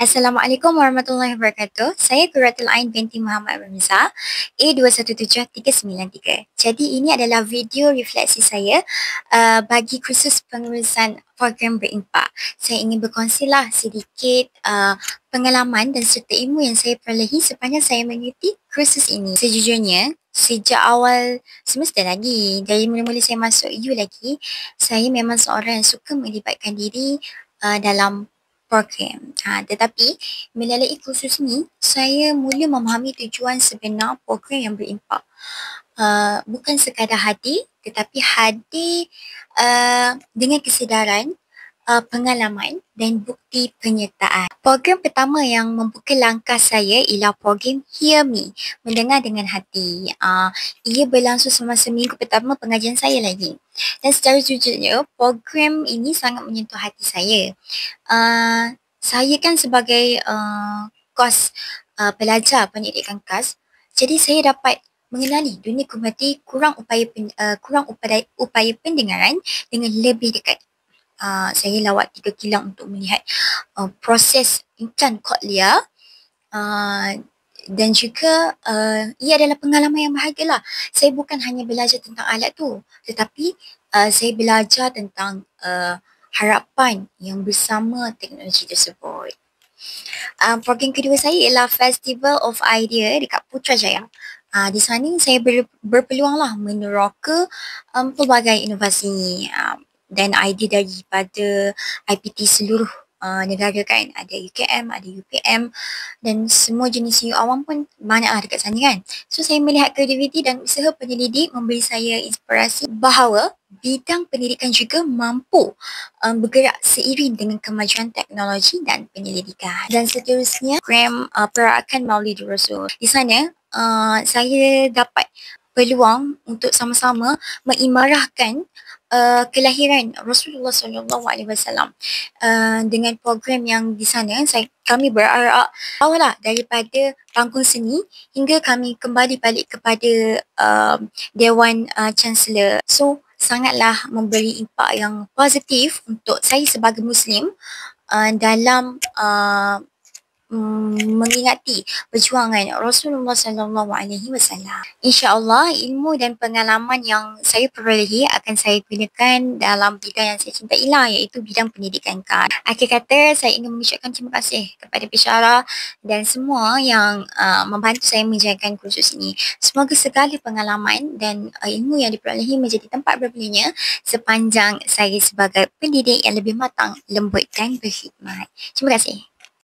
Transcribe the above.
Assalamualaikum warahmatullahi wabarakatuh. Saya Quratul Ain binti Muhammad Ramza, A217393. Jadi ini adalah video refleksi saya bagi kursus pengurusan program berimpak. Saya ingin berkongsilah sedikit pengalaman dan serta ilmu yang saya perolehi sepanjang saya mengikuti kursus ini. Sejujurnya, sejak awal semester lagi, dari mula-mula saya masuk U lagi, saya memang seorang yang suka melibatkan diri dalam program. Tetapi melalui kursus ni, saya mula memahami tujuan sebenar program yang berimpak. Bukan sekadar hadir, tetapi hadir dengan kesedaran, pengalaman dan bukti penyertaan. Program pertama yang membuka langkah saya ialah program Hear Me, mendengar dengan hati. Ia berlangsung semasa minggu pertama pengajian saya lagi. Dan secara jujurnya, program ini sangat menyentuh hati saya. Saya kan sebagai kos pelajar pendidikan khas, jadi saya dapat mengenali dunia komuniti kurang upaya pendengaran dengan lebih dekat. Saya lawat 3 kilang untuk melihat proses imkan kokliar, dan juga ia adalah pengalaman yang bahagia lah. Saya bukan hanya belajar tentang alat tu, tetapi saya belajar tentang harapan yang bersama teknologi tersebut. Program kedua saya ialah Festival of Idea dekat Putrajaya. Di sana saya berpeluang lah meneroka pelbagai inovasi dan idea daripada IPT seluruh negara kan. Ada UKM, ada UPM dan semua jenis U awam pun banyaklah dekat sana kan. So saya melihat kreativiti dan usaha penyelidik memberi saya inspirasi bahawa bidang pendidikan juga mampu bergerak seiring dengan kemajuan teknologi dan penyelidikan. Dan seterusnya, program Perakan Maulid Rasul. Di sana, saya dapat peluang untuk sama-sama mengimarahkan kelahiran Rasulullah SAW. Dengan program yang di sana, kami berarak awal daripada panggung seni hingga kami kembali balik kepada Dewan Chancellor. So, sangatlah memberi impak yang positif untuk saya sebagai Muslim dalam mengingati perjuangan Rasulullah SAW. InsyaAllah ilmu dan pengalaman yang saya perolehi akan saya gunakan dalam bidang yang saya cintai lah, iaitu bidang pendidikan kan. Akhir kata, saya ingin mengucapkan terima kasih kepada pensyarah dan semua yang membantu saya menjalankan kursus ini. Semoga segala pengalaman dan ilmu yang diperolehi menjadi tempat berguna sepanjang saya sebagai pendidik yang lebih matang, lembut dan berkhidmat. Terima kasih.